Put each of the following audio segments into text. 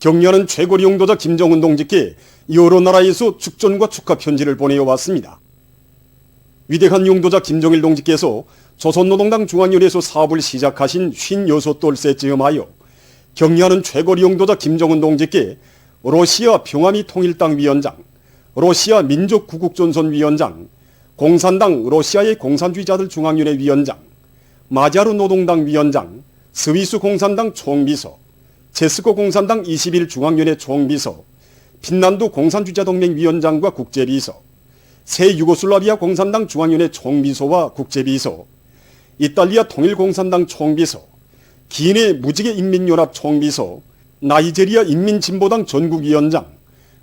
격려하는 최고리 용도자 김정은 동지께 여러 나라에서 축전과 축하 편지를 보내어왔습니다. 위대한 용도자 김정일 동지께서 조선노동당 중앙위원회에서 사업을 시작하신 56돌째 즈음하여 격려하는 최고리 용도자 김정은 동지께 러시아 평화미 통일당 위원장, 러시아 민족구국전선위원장, 공산당 러시아의 공산주의자들 중앙위원회 위원장, 마자르 노동당 위원장, 스위스 공산당 총비서, 체스코 공산당 21 중앙위원회 총비서, 핀란드 공산주의자 동맹 위원장과 국제비서, 새 유고슬라비아 공산당 중앙위원회 총비서와 국제비서, 이탈리아 통일공산당 총비서, 기네 무지개 인민연합 총비서, 나이제리아 인민진보당 전국위원장,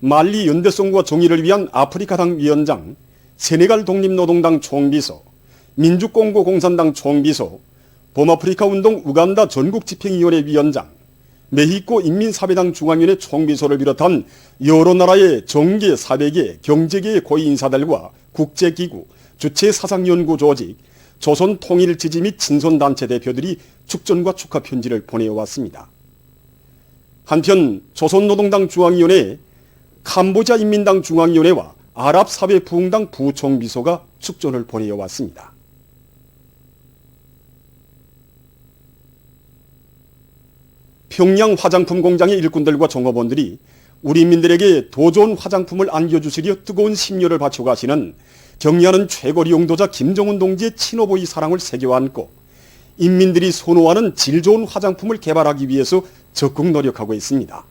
말리 연대성과 정의를 위한 아프리카당 위원장, 세네갈 독립노동당 총비서, 민주공고 공산당 총비서, 범아프리카 운동 우간다 전국집행위원회 위원장, 메히코 인민사회당 중앙위원회 총비서를 비롯한 여러 나라의 정계, 사회계, 경제계의 고위 인사들과 국제기구, 주체사상연구조직, 조선통일지지 및 친선단체 대표들이 축전과 축하 편지를 보내왔습니다. 한편 조선노동당 중앙위원회, 캄보디아 인민당 중앙위원회와 아랍사회부흥당 부총비서가 축전을 보내왔습니다. 평양 화장품 공장의 일꾼들과 종업원들이 우리 인민들에게 더 좋은 화장품을 안겨주시려 뜨거운 심려를 바쳐가시는 격려하는 최고리 용도자 김정은 동지의 친어보이 사랑을 새겨안고 인민들이 선호하는 질 좋은 화장품을 개발하기 위해서 적극 노력하고 있습니다.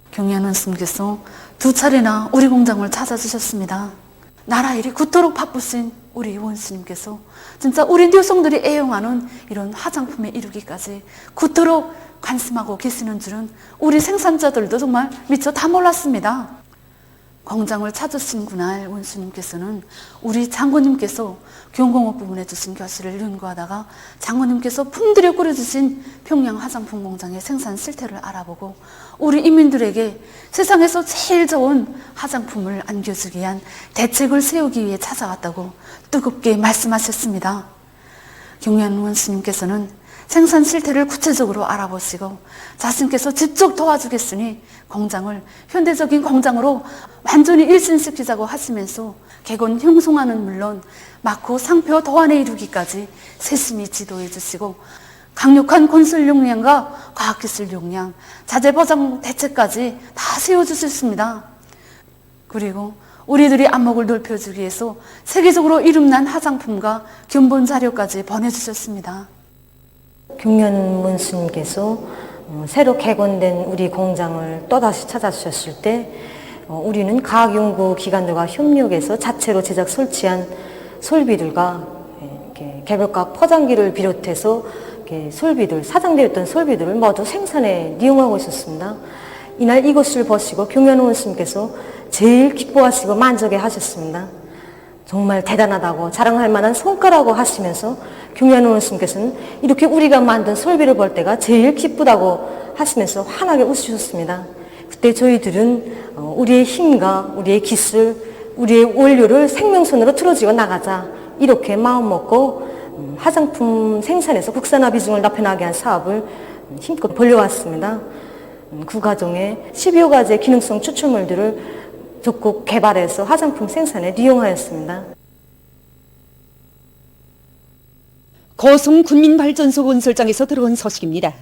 경리하는 스님께서 2차례나 우리 공장을 찾아주셨습니다. 나라 일이 굳도록 바쁘신 우리 원스님께서 진짜 우리 여성들이 애용하는 이런 화장품에 이르기까지 굳도록 관심하고 계시는 줄은 우리 생산자들도 정말 미처 다 몰랐습니다. 공장을 찾으신 그날 원수님께서는 우리 장모님께서 경공업 부분에 주신 교실을 연구하다가 장모님께서 품들여 꾸려주신 평양 화장품 공장의 생산 실태를 알아보고 우리 인민들에게 세상에서 제일 좋은 화장품을 안겨주기 위한 대책을 세우기 위해 찾아왔다고 뜨겁게 말씀하셨습니다. 경리한 원수님께서는 생산 실태를 구체적으로 알아보시고 자신께서 직접 도와주겠으니 공장을 현대적인 공장으로 완전히 일신시키자고 하시면서 개건 형성화는 물론 마코 상표 도안에 이르기까지 세심히 지도해 주시고 강력한 건설 역량과 과학기술 역량, 자재보장 대책까지 다 세워주셨습니다. 그리고 우리들이 안목을 넓혀주기 위해서 세계적으로 이름난 화장품과 견본 자료까지 보내주셨습니다. 경련문 스님께서 새로 개건된 우리 공장을 또다시 찾아주셨을 때 우리는 과학연구기관들과 협력해서 자체로 제작 설치한 설비들과 개별과 포장기를 비롯해서 설비들, 사장되었던 설비들을 모두 생산에 이용하고 있었습니다. 이날 이것을 보시고 경련문 스님께서 제일 기뻐하시고 만족해 하셨습니다. 정말 대단하다고 자랑할 만한 성과라고 하시면서 경련원 스님께서는 이렇게 우리가 만든 설비를 볼 때가 제일 기쁘다고 하시면서 환하게 웃으셨습니다. 그때 저희들은 우리의 힘과 우리의 기술, 우리의 원료를 생명선으로 틀어지고 나가자 이렇게 마음먹고 화장품 생산에서 국산화 비중을 높여나가게 한 사업을 힘껏 벌려왔습니다. 그 과정에 10여 가지의 기능성 추출물들을 적극 개발해서 화장품 생산에 이용하였습니다. 거송 군민발전소 건설장에서 들어온 소식입니다.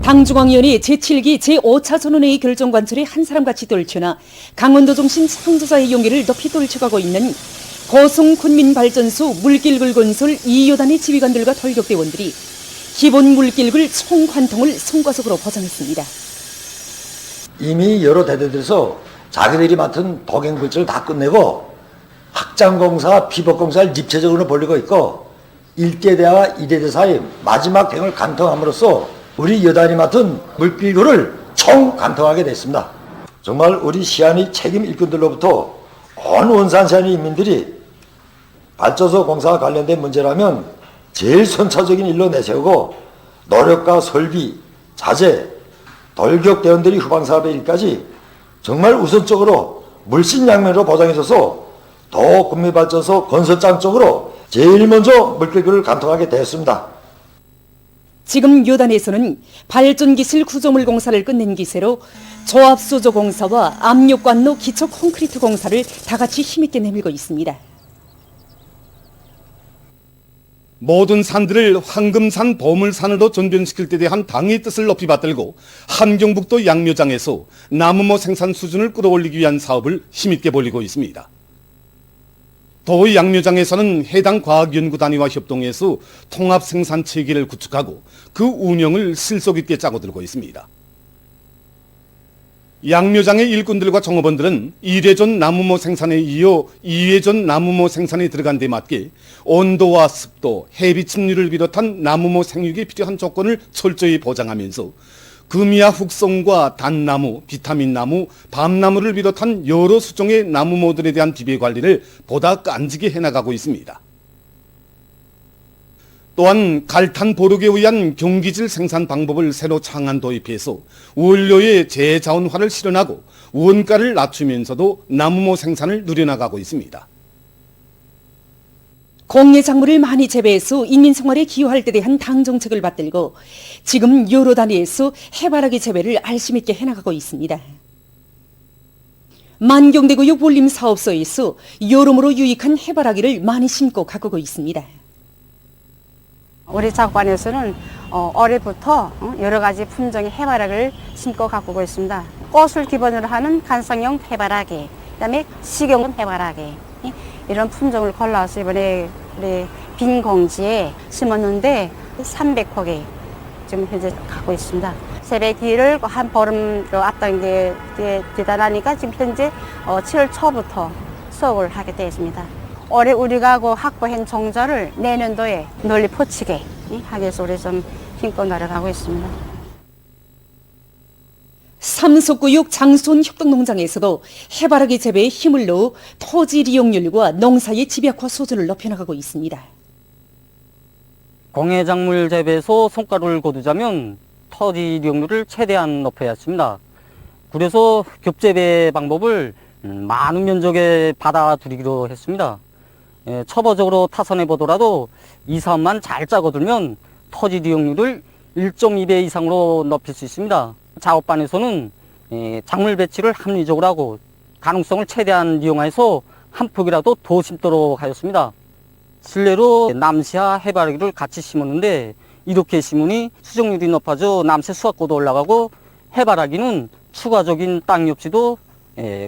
당중앙위원회 제7기 제5차 전원회의 결정 관철에 한 사람같이 떨쳐나 강원도 중심 창조자의 용기를 높이 떨쳐가고 있는 거송 군민발전소 물길굴 건설 2여단의 지휘관들과 돌격대원들이 기본 물길굴 총 관통을 성과적으로 보장했습니다. 이미 여러 대대들에서 자기들이 맡은 독행물질을 다 끝내고 확장공사, 피복공사를 입체적으로 벌리고 있고 1대대와 2대대 사이 마지막 행을 간통함으로써 우리 여단이 맡은 물길구를 총 간통하게 됐습니다. 정말 우리 시안의 책임 일꾼들로부터 온 원산 시안의 인민들이 발전소 공사와 관련된 문제라면 제일 선차적인 일로 내세우고 노력과 설비, 자재, 돌격대원들이 후방사업의 일까지 정말 우선적으로 물신양면으로 보장해줘서 도 군민발전소 건설장 쪽으로 제일 먼저 물길구를 간통하게 되었습니다. 지금 요단에서는 발전기실 구조물 공사를 끝낸 기세로 조합수조 공사와 압력관로 기초 콘크리트 공사를 다 같이 힘있게 내밀고 있습니다. 모든 산들을 황금산 보물산으로 전변시킬 때 대한 당의 뜻을 높이 받들고 함경북도 양묘장에서 나무모 생산 수준을 끌어올리기 위한 사업을 힘있게 벌이고 있습니다. 또 양묘장에서는 해당 과학연구단위와 협동해서 통합생산체계를 구축하고 그 운영을 실속 있게 짜고들고 있습니다. 양묘장의 일꾼들과 종업원들은 1회전 나무모 생산에 이어 2회전 나무모 생산에 들어간 데 맞게 온도와 습도, 해비 침률을 비롯한 나무모 생육에 필요한 조건을 철저히 보장하면서 금이야 훅성과 단나무, 비타민나무, 밤나무를 비롯한 여러 수종의 나무모들에 대한 비배 관리를 보다 깐지게 해나가고 있습니다. 또한 갈탄 보르게 의한 경기질 생산 방법을 새로 창안 도입해서 원료의 재자원화를 실현하고 원가를 낮추면서도 나무모 생산을 누려나가고 있습니다. 공예 작물을 많이 재배해서 인민 생활에 기여할 때 대한 당 정책을 받들고 지금 여러 단위에서 해바라기 재배를 알심 있게 해나가고 있습니다. 만경대구역 볼림 사업소에서 여러모로 유익한 해바라기를 많이 심고 가꾸고 있습니다. 우리 작관에서는 올해부터 여러 가지 품종의 해바라기를 심고 가꾸고 있습니다. 꽃을 기본으로 하는 간성용 해바라기, 그다음에 식용 해바라기 이런 품종을 골라서 이번에 우리 빈 공지에 심었는데 300포기 지금 현재 갖고 있습니다. 재배기를 한 보름로 앞당긴 게 대단하니까 지금 현재 7월 초부터 수확을 하게 되어 있습니다. 올해 우리가 확보한 종자를 내년도에 널리 퍼치게 하기 위해서 우리 좀 힘껏 노력하고 있습니다. 삼석구역 장수원 협동농장에서도 해바라기 재배에 힘을 넣어 토지 이용률과 농사의 집약화 수준을 높여나가고 있습니다. 공예작물 재배에서 성과를 거두자면 토지 이용률을 최대한 높여야 했습니다. 그래서 겹재배 방법을 많은 면적에 받아들이기로 했습니다. 초보적으로 타선해 보더라도 이 사업만 잘 짜고들면 토지 이용률을 1.2배 이상으로 높일 수 있습니다. 작업반에서는 작물 배치를 합리적으로 하고 가능성을 최대한 이용해서 한 폭이라도 더 심도록 하였습니다. 실내로 남새와 해바라기를 같이 심었는데 이렇게 심으니 수정률이 높아져 남새 수확고도 올라가고 해바라기는 추가적인 땅이 없이도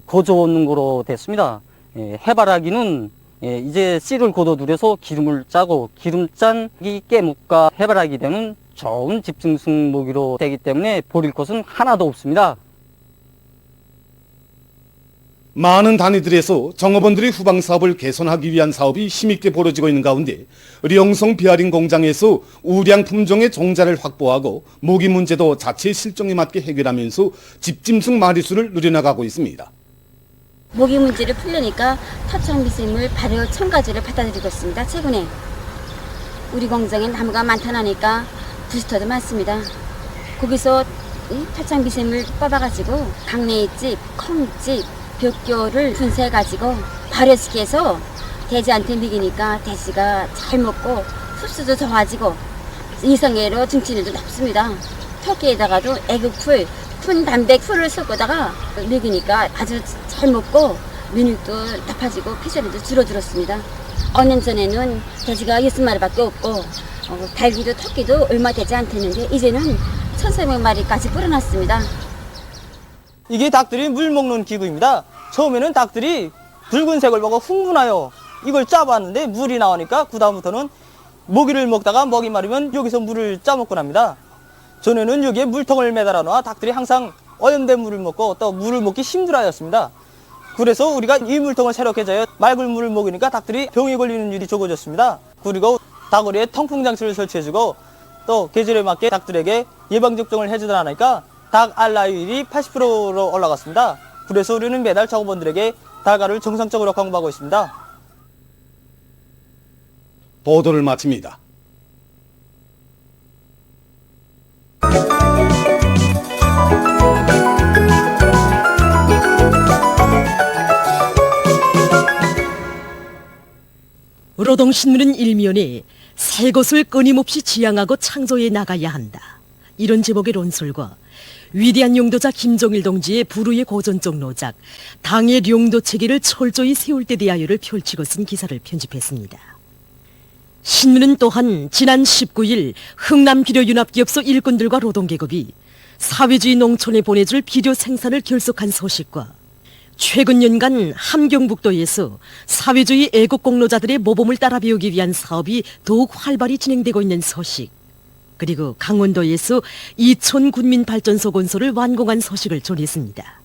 거저오는 거로 됐습니다. 해바라기는 이제 씨를 걷어들여서 기름을 짜고 기름 짠 이 깨묵과 해바라기 되는 좋은 집중성 모기로 되기 때문에 버릴 것은 하나도 없습니다. 많은 단위들에서 정업원들의 후방 사업을 개선하기 위한 사업이 힘있게 벌어지고 있는 가운데 령성 비아린 공장에서 우량 품종의 종자를 확보하고 모기 문제도 자체 실종에 맞게 해결하면서 집짐승 마리수를 늘려나가고 있습니다. 모기 문제를 풀려니까 타창미생물 발효 1000가지를 받아들이고 있습니다. 최근에 우리 공장에 나무가 많다니까 부스터도 많습니다. 거기서 타창미생물 뽑아가지고 강내집, 콩집, 벽교를 분쇄해가지고 발효시켜서 돼지한테 먹이니까 돼지가 잘 먹고 흡수도 좋아지고 이성애로 증진율도 높습니다. 토끼에다가도 애국풀, 푼 단백 풀을 섞어다가 먹이니까 아주 잘 먹고 근육도 높아지고 폐쇄량도 줄어들었습니다. 5년 전에는 돼지가 60마리밖에 없고 달기도 토끼도 얼마 되지 않았는데 이제는 1,400마리까지 불어났습니다. 이게 닭들이 물 먹는 기구입니다. 처음에는 닭들이 붉은색을 보고 흥분하여 이걸 짜봤는데 물이 나오니까 그 다음부터는 모기를 먹다가 먹이 마르면 여기서 물을 짜먹곤 합니다. 전에는 여기에 물통을 매달아 놓아 닭들이 항상 오염된 물을 먹고 또 물을 먹기 힘들어하였습니다. 그래서 우리가 이 물통을 새롭게 재어 맑은 물을 먹이니까 닭들이 병에 걸리는 일이 적어졌습니다. 그리고 닭어리에 통풍 장치를 설치해주고 또 계절에 맞게 닭들에게 예방접종을 해주다 하니까 닭 알라율이 80%로 올라갔습니다. 그래서 우리는 매달 작업원들에게 닭알을 정상적으로 공부하고 있습니다. 보도를 마칩니다. 노동신문은 일면에 새 것을 끊임없이 지향하고 창조해 나가야 한다. 이런 제목의 논설과 위대한 용도자 김정일 동지의 불후의 고전적 노작, 당의 용도 체계를 철저히 세울 때 대하여를 펼치고 쓴 기사를 편집했습니다. 신문은 또한 지난 19일 흥남비료윤합기업소 일꾼들과 노동계급이 사회주의 농촌에 보내줄 비료 생산을 결속한 소식과 최근 연간 함경북도에서 사회주의 애국공로자들의 모범을 따라 배우기 위한 사업이 더욱 활발히 진행되고 있는 소식, 그리고 강원도에서 이촌군민발전소 건설을 완공한 소식을 전했습니다.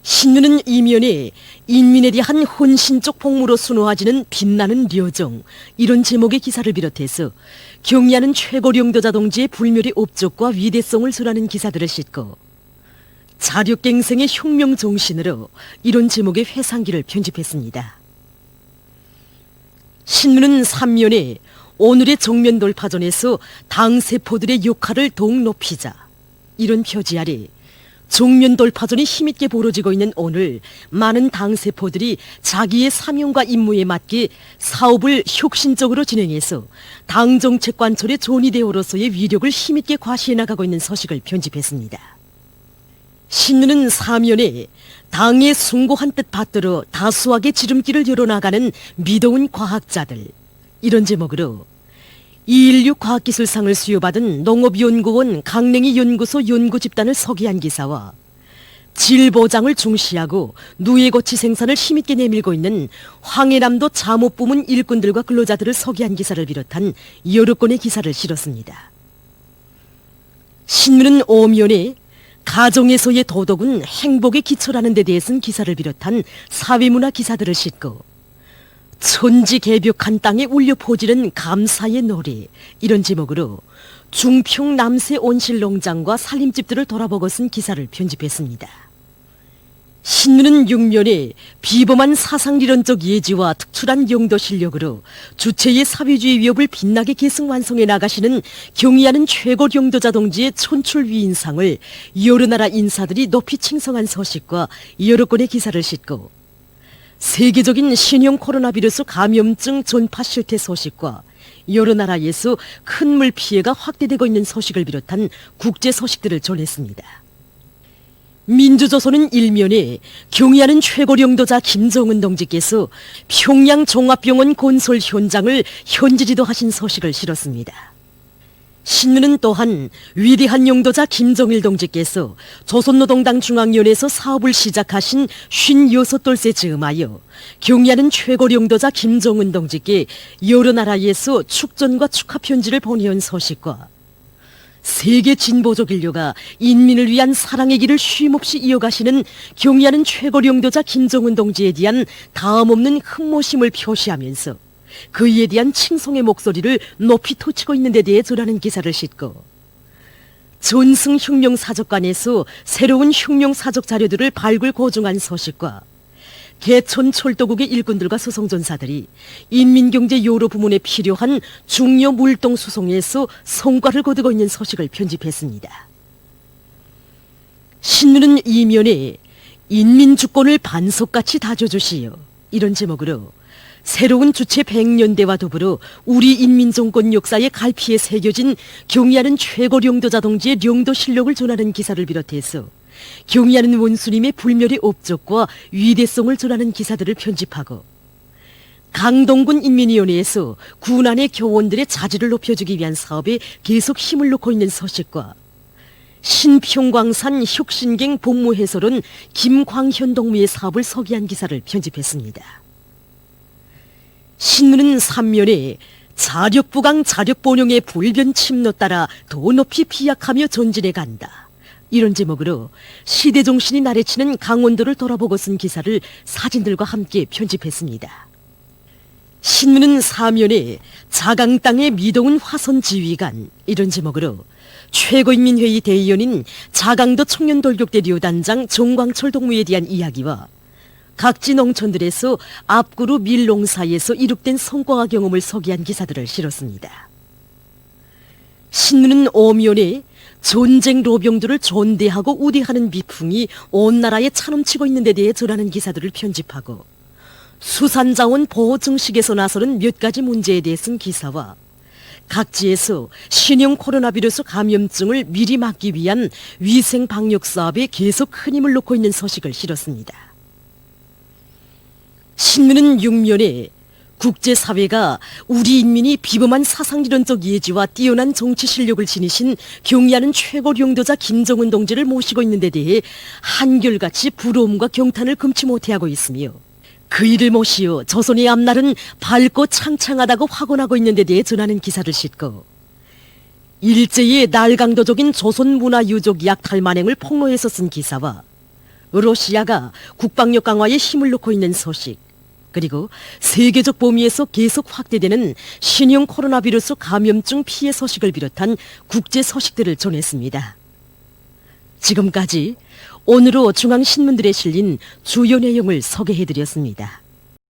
신문은 이면에 인민에 대한 헌신적 복무로 수놓아지는 빛나는 려정, 이런 제목의 기사를 비롯해서 경의하는 최고령도자 동지의 불멸의 업적과 위대성을 전하는 기사들을 싣고 자력갱생의 혁명 정신으로 이런 제목의 회상기를 편집했습니다. 신문은 3면에 오늘의 정면 돌파전에서 당세포들의 역할을 더욱 높이자, 이런 표지 아래 정면 돌파전이 힘있게 벌어지고 있는 오늘 많은 당세포들이 자기의 사명과 임무에 맞게 사업을 혁신적으로 진행해서 당정책 관철의 존이대오로서의 위력을 힘있게 과시해 나가고 있는 소식을 편집했습니다. 신문은 4면에 당의 숭고한 뜻 받들어 다수하게 지름길을 열어나가는 미더운 과학자들, 이런 제목으로 216 과학기술상을 수여받은 농업연구원 강냉이 연구소 연구집단을 소개한 기사와 질보장을 중시하고 누에고치 생산을 힘있게 내밀고 있는 황해남도 잠업부문 일꾼들과 근로자들을 소개한 기사를 비롯한 여러 건의 기사를 실었습니다. 신문은 5면에 가정에서의 도덕은 행복의 기초라는 데 대해서는 기사를 비롯한 사회문화 기사들을 싣고 천지개벽한 땅에 울려 퍼지는 감사의 노래, 이런 제목으로 중평 남새 온실농장과 살림집들을 돌아보고 쓴 기사를 편집했습니다. 신문은 6면에 비범한 사상리론적 예지와 특출한 용도 실력으로 주체의 사회주의 위협을 빛나게 계승 완성해 나가시는 경의하는 최고 용도자 동지의 촌출 위인상을 여러 나라 인사들이 높이 칭송한 소식과 여러 건의 기사를 싣고 세계적인 신형 코로나 비루스 감염증 전파 실태 소식과 여러 나라에서 큰 물 피해가 확대되고 있는 소식을 비롯한 국제 소식들을 전했습니다. 민주조선은 일면에 경의하는 최고령도자 김정은 동지께서 평양 종합병원 건설 현장을 현지 지도하신 소식을 실었습니다. 신문은 또한 위대한 용도자 김정일 동지께서 조선노동당 중앙위원회에서 사업을 시작하신 56돌째 즈음하여 경의하는 최고령도자 김정은 동지께 여러 나라에서 축전과 축하 편지를 보내온 소식과 세계 진보적 인류가 인민을 위한 사랑의 길을 쉼없이 이어가시는 경의하는 최고령도자 김정은 동지에 대한 다음없는 흠모심을 표시하면서 그에 대한 칭송의 목소리를 높이 토치고 있는 데 대해 전하는 기사를 싣고 전승혁명사적관에서 새로운 혁명사적 자료들을 발굴 고증한 소식과 개촌철도국의 일꾼들과 수송전사들이 인민경제 요로 부문에 필요한 중요 물동 수송에서 성과를 거두고 있는 소식을 편집했습니다. 신문은 이면에 인민주권을 반석같이 다져주시오, 이런 제목으로 새로운 주체 100년대와 더불어 우리 인민정권 역사의 갈피에 새겨진 경의하는 최고령도자 동지의 령도 실력을 전하는 기사를 비롯해서 경의하는 원수님의 불멸의 업적과 위대성을 전하는 기사들을 편집하고 강동군 인민위원회에서 군안의 교원들의 자질을 높여주기 위한 사업에 계속 힘을 놓고 있는 소식과 신평광산 혁신갱 복무해설원 김광현 동무의 사업을 소개한 기사를 편집했습니다. 신문은 3면에 자력부강 자력본영의 불변 침노 따라 더 높이 비약하며 전진해 간다, 이런 제목으로 시대정신이 나래치는 강원도를 돌아보고 쓴 기사를 사진들과 함께 편집했습니다. 신문은 4면에 자강 땅의 미동은 화선 지휘관, 이런 제목으로 최고인민회의 대의원인 자강도 청년돌격대 료단장 정광철 동무에 대한 이야기와 각지 농촌들에서 앞구루 밀농사에서 이룩된 성과와 경험을 소개한 기사들을 실었습니다. 신문은 5면에 전쟁 로병들을 존대하고 우대하는 미풍이 온 나라에 차넘치고 있는 데 대해 전하는 기사들을 편집하고 수산자원 보호 증식에서 나서는 몇 가지 문제에 대해 쓴 기사와 각지에서 신형 코로나 비루스 감염증을 미리 막기 위한 위생 방역 사업에 계속 큰 힘을 놓고 있는 소식을 실었습니다. 신문은 6면에 국제사회가 우리 인민이 비범한 사상리론적 예지와 뛰어난 정치 실력을 지니신 경의하는 최고 용도자 김정은 동지를 모시고 있는 데 대해 한결같이 부러움과 경탄을 금치 못해하고 있으며 그 일을 모시어 조선의 앞날은 밝고 창창하다고 확언하고 있는 데 대해 전하는 기사를 싣고 일제의 날강도적인 조선 문화 유족 약탈 만행을 폭로해서 쓴 기사와 러시아가 국방력 강화에 힘을 놓고 있는 소식, 그리고 세계적 범위에서 계속 확대되는 신형 코로나 비루스 감염증 피해 소식을 비롯한 국제 소식들을 전했습니다. 지금까지 오늘로 중앙신문들에 실린 주요 내용을 소개해드렸습니다.